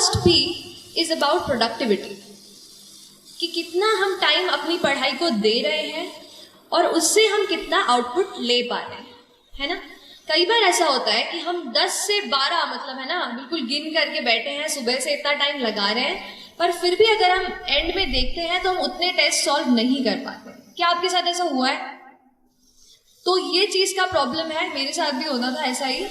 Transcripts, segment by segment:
First P is about productivity, कि कितना हम टाइम अपनी पढ़ाई को दे रहे हैं और उससे हम कितना आउटपुट ले पा रहे हैं, है ना। कई बार ऐसा होता है कि हम 10 से 12 मतलब है ना बिल्कुल गिन करके बैठे हैं, सुबह से इतना टाइम लगा रहे हैं, पर फिर भी अगर हम एंड में देखते हैं तो हम उतने टेस्ट सॉल्व नहीं कर पाते। क्या आपके साथ ऐसा हुआ है? तो ये चीज का प्रॉब्लम है, मेरे साथ भी होना था ऐसा ही।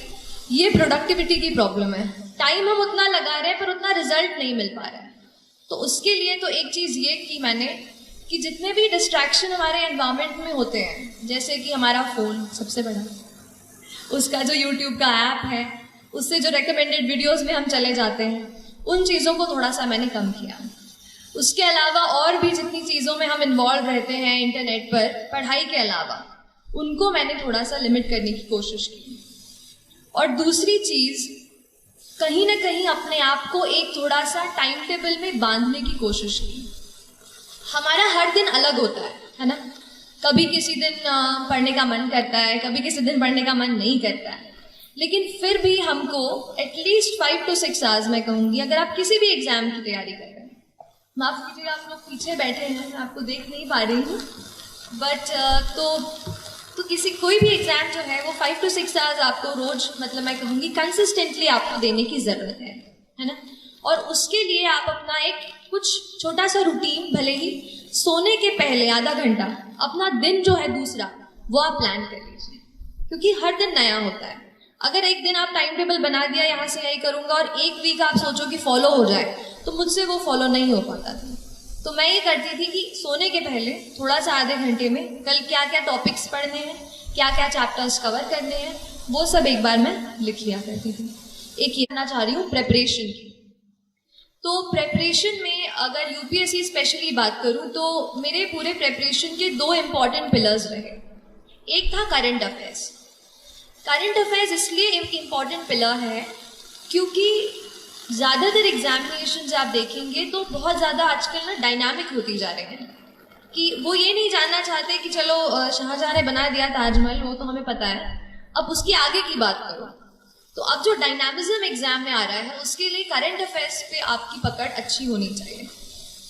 ये प्रोडक्टिविटी की प्रॉब्लम है, टाइम हम उतना लगा रहे हैं पर उतना रिजल्ट नहीं मिल पा रहा है। तो उसके लिए तो एक चीज ये की मैंने कि जितने भी डिस्ट्रैक्शन हमारे एनवायरमेंट में होते हैं, जैसे कि हमारा फोन सबसे बड़ा, उसका जो यूट्यूब का ऐप है, उससे जो रिकमेंडेड वीडियोस में हम चले जाते हैं, उन चीज़ों को थोड़ा सा मैंने कम किया। उसके अलावा और भी जितनी चीज़ों में हम इन्वॉल्व रहते हैं इंटरनेट पर पढ़ाई के अलावा, उनको मैंने थोड़ा सा लिमिट करने की कोशिश की। और दूसरी चीज़, कहीं ना कहीं अपने आप को एक थोड़ा सा टाइम टेबल में बांधने की कोशिश की। हमारा हर दिन अलग होता है ना। कभी किसी दिन पढ़ने का मन करता है, कभी किसी दिन पढ़ने का मन नहीं करता है, लेकिन फिर भी हमको एटलीस्ट 5 to 6 आवर्स मैं कहूँगी, अगर आप किसी भी एग्जाम की तैयारी कर रहे हैं, माफ़ कीजिएगा आप लोग पीछे बैठे हैं, मैं आपको देख नहीं पा रही हूँ, बट तो किसी कोई भी एग्जाम जो है वो 5 to 6 आवर्स आपको रोज मतलब मैं कहूँगी कंसिस्टेंटली आपको देने की ज़रूरत है ना। और उसके लिए आप अपना एक कुछ छोटा सा रूटीन, भले ही सोने के पहले आधा घंटा अपना दिन जो है दूसरा वो आप प्लान कर लीजिए, क्योंकि हर दिन नया होता है। अगर एक दिन आप टाइम टेबल बना दिया यहाँ से यही करूँगा और एक वीक आप सोचो कि फॉलो हो जाए, तो मुझसे वो फॉलो नहीं हो पाता था। तो मैं ये करती थी कि सोने के पहले थोड़ा सा आधे घंटे में कल क्या क्या टॉपिक्स पढ़ने हैं, क्या क्या चैप्टर्स कवर करने हैं, वो सब एक बार मैं लिख लिया करती थी। एक ये करना चाह रही हूँ प्रेपरेशन की। तो प्रेपरेशन में अगर यूपीएससी स्पेशली बात करूँ तो मेरे पूरे प्रेपरेशन के 2 इम्पॉर्टेंट पिलर्स रहे। एक था करंट अफेयर्स। करंट अफेयर्स इसलिए एक इम्पॉर्टेंट पिलर है क्योंकि ज़्यादातर एग्जामिनेशन आप देखेंगे तो बहुत ज़्यादा आजकल ना डायनामिक होती जा रहे हैं, कि वो ये नहीं जानना चाहते कि चलो शाहजहां ने बना दिया ताजमहल, वो तो हमें पता है, अब उसकी आगे की बात करो। तो अब जो डायनामिज्म एग्जाम में आ रहा है उसके लिए करंट अफेयर्स पे आपकी पकड़ अच्छी होनी चाहिए।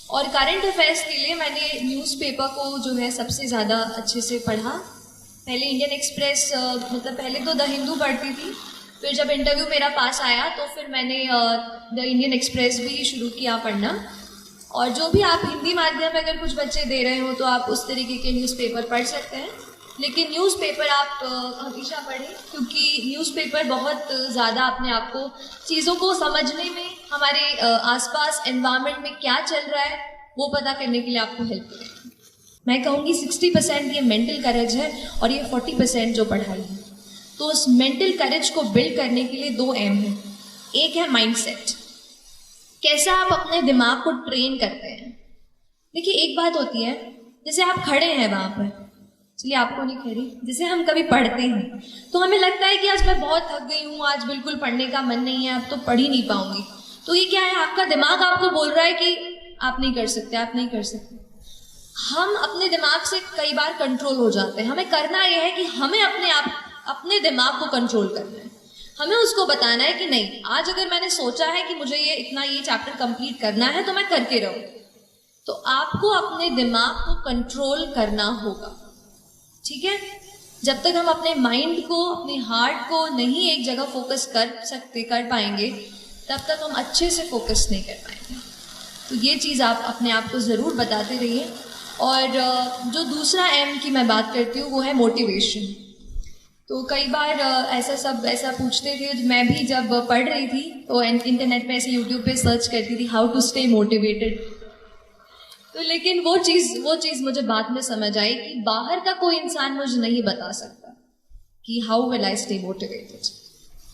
और करंट अफेयर्स के लिए मैंने न्यूज़पेपर को जो है सबसे ज़्यादा अच्छे से पढ़ा। पहले इंडियन एक्सप्रेस मतलब पहले तो द हिंदू पढ़ती थी, फिर जब इंटरव्यू मेरा पास आया तो फिर मैंने द इंडियन एक्सप्रेस भी शुरू किया पढ़ना। और जो भी आप हिंदी माध्यम में अगर कुछ बच्चे दे रहे हो तो आप उस तरीके के न्यूज़पेपर पढ़ सकते हैं, लेकिन न्यूज़पेपर आप हमेशा पढ़ें, क्योंकि न्यूज़पेपर बहुत ज़्यादा अपने आप को चीज़ों को समझने में, हमारे आसपास एनवायरनमेंट में क्या चल रहा है वो पता करने के लिए आपको हेल्प करेगा। मैं कहूँगी 60% ये मेंटल करेज है और ये 40% जो पढ़ाई है। तो उस मेंटल करेज को बिल्ड करने के लिए 2 एम है। एक है माइंडसेट, कैसा आप अपने दिमाग को ट्रेन करते हैं। देखिए एक बात होती है, जैसे आप खड़े हैं वहाँ पर, चलिए आपको नहीं कह रही, जैसे हम कभी पढ़ते हैं तो हमें लगता है कि आज मैं बहुत थक गई हूँ, आज बिल्कुल पढ़ने का मन नहीं है, अब तो पढ़ ही नहीं पाऊंगी। तो ये क्या है, आपका दिमाग आपको बोल रहा है कि आप नहीं कर सकते, आप नहीं कर सकते। हम अपने दिमाग से कई बार कंट्रोल हो जाते हैं। हमें करना यह है कि हमें अपने दिमाग को कंट्रोल करना है। हमें उसको बताना है कि नहीं, आज अगर मैंने सोचा है कि मुझे ये चैप्टर कंप्लीट करना है तो मैं करके रहूं। तो आपको अपने दिमाग को कंट्रोल करना होगा, ठीक है। जब तक हम अपने माइंड को, अपने हार्ट को नहीं एक जगह फोकस कर पाएंगे, तब तक हम अच्छे से फोकस नहीं कर पाएंगे। तो ये चीज़ आप अपने आप को ज़रूर बताते रहिए। और जो दूसरा एम की मैं बात करती हूँ वो है मोटिवेशन। तो कई बार ऐसा पूछते थे, मैं भी जब पढ़ रही थी तो इंटरनेट पे ऐसे यूट्यूब पे सर्च करती थी हाउ टू स्टे मोटिवेटेड। तो लेकिन वो चीज़ मुझे बाद में समझ आई कि बाहर का कोई इंसान मुझे नहीं बता सकता कि how will I stay motivated.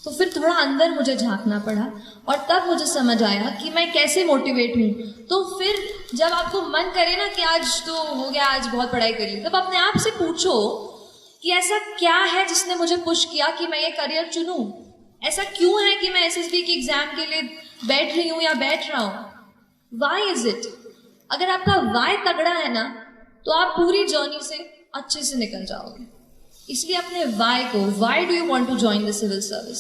तो फिर थोड़ा अंदर मुझे झांकना पड़ा और तब मुझे समझ आया कि मैं कैसे मोटिवेट हूँ। तो फिर जब आपको मन करे ना कि आज तो हो गया, आज बहुत पढ़ाई कर ली, तब अपने आप से पूछो कि ऐसा क्या है जिसने मुझे पुश किया कि मैं ये करियर चुनूं। ऐसा क्यों है कि मैं एसएसबी के एग्जाम के लिए बैठ रही हूँ या बैठ रहा हूँ। Why is it? अगर आपका वाई तगड़ा है ना तो आप पूरी जर्नी से अच्छे से निकल जाओगे। इसलिए अपने वाई को, why do you want to join the civil service,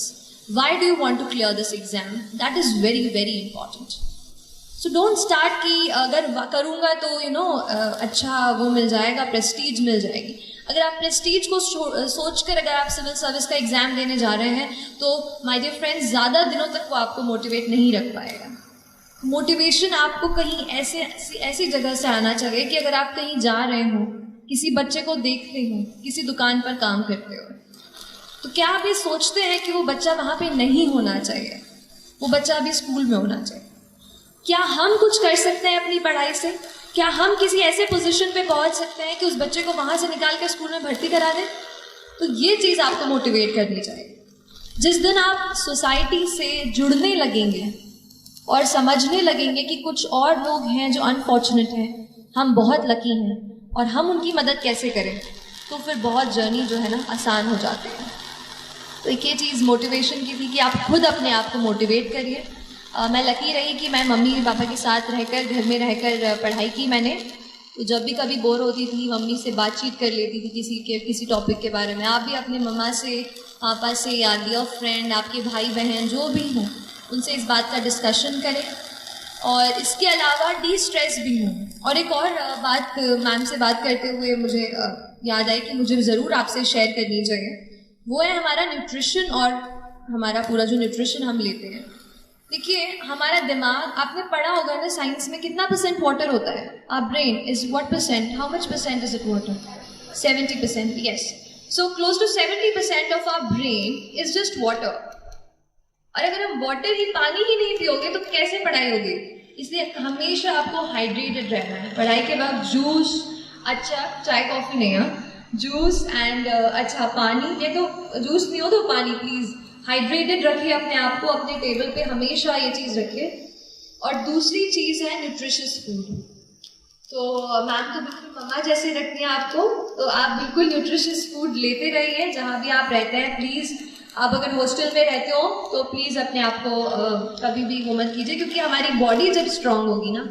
why do you want to clear this exam, that is very very important. So don't start कि अगर करूँगा तो अच्छा वो मिल जाएगा, प्रेस्टीज मिल जाएगी. अगर आप प्रेस्टीज को सोचकर अगर आप सिविल सर्विस का एग्जाम देने जा रहे हैं तो माय डियर फ्रेंड्स, ज़्यादा दिनों तक वो आपको मोटिवेट नहीं रख पाएगा. मोटिवेशन आपको कहीं ऐसी जगह से आना चाहिए कि अगर आप कहीं जा रहे हो, किसी बच्चे को देख रहे हो, किसी दुकान पर काम करते हो, तो क्या आप ये सोचते हैं कि वो बच्चा वहाँ पे नहीं होना चाहिए, वो बच्चा अभी स्कूल में होना चाहिए. क्या हम कुछ कर सकते हैं अपनी पढ़ाई से? क्या हम किसी ऐसे पोजीशन पे पहुंच सकते हैं कि उस बच्चे को वहां से निकाल कर स्कूल में भर्ती करा दें? तो ये चीज़ आपको मोटिवेट करनी चाहिए. जिस दिन आप सोसाइटी से जुड़ने लगेंगे और समझने लगेंगे कि कुछ और लोग हैं जो अनफॉर्चुनेट हैं, हम बहुत लकी हैं और हम उनकी मदद कैसे करें, तो फिर बहुत जर्नी जो है ना आसान हो जाती है. तो एक ये चीज़ मोटिवेशन की थी कि आप खुद अपने आप को मोटिवेट करिए. मैं लकी रही कि मैं मम्मी पापा के साथ रहकर, घर में रहकर पढ़ाई की मैंने. तो जब भी कभी बोर होती थी, मम्मी से बातचीत कर लेती थी किसी टॉपिक के बारे में. आप भी अपने मम्मा से, पापा से या डियर फ्रेंड, आपके भाई बहन जो भी हों, उनसे इस बात का डिस्कशन करें. और इसके अलावा डी स्ट्रेस भी हों. और एक और बात मैम से बात करते हुए मुझे याद आई कि मुझे ज़रूर आपसे शेयर करनी चाहिए. वो है हमारा न्यूट्रिशन और हमारा पूरा जो न्यूट्रिशन हम लेते हैं. देखिए, हमारा दिमाग, आपने पढ़ा होगा ना साइंस में, कितना % वाटर होता है. Our brain is what %, how much % is it water? 70%. Yes. So close to 70% of our brain is just water. और अगर हम वाटर ही, पानी ही नहीं पियोगे तो कैसे पढ़ाई होगी? इसलिए हमेशा आपको हाइड्रेटेड रहना है. पढ़ाई के बाद जूस, अच्छा चाय कॉफ़ी नहीं, जूस एंड अच्छा पानी. ये तो जूस नहीं हो तो पानी, प्लीज़ हाइड्रेटेड रखिए अपने आप को. अपने टेबल पे हमेशा ये चीज़ रखिए. और दूसरी चीज़ है न्यूट्रिशियस फूड. तो मैम तो बिल्कुल मम्मा जैसे रखती हैं आपको, तो आप बिल्कुल न्यूट्रिशियस फूड लेते रहिए जहाँ भी आप रहते हैं. प्लीज़, आप अगर हॉस्टल में रहते हो तो प्लीज़ अपने आप को कभी भी वो मत कीजिए, क्योंकि हमारी बॉडी जब स्ट्रांग होगी ना,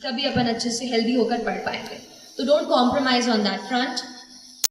तभी अपन अच्छे से हेल्दी होकर पढ़ पाएंगे. तो don't compromise on that front.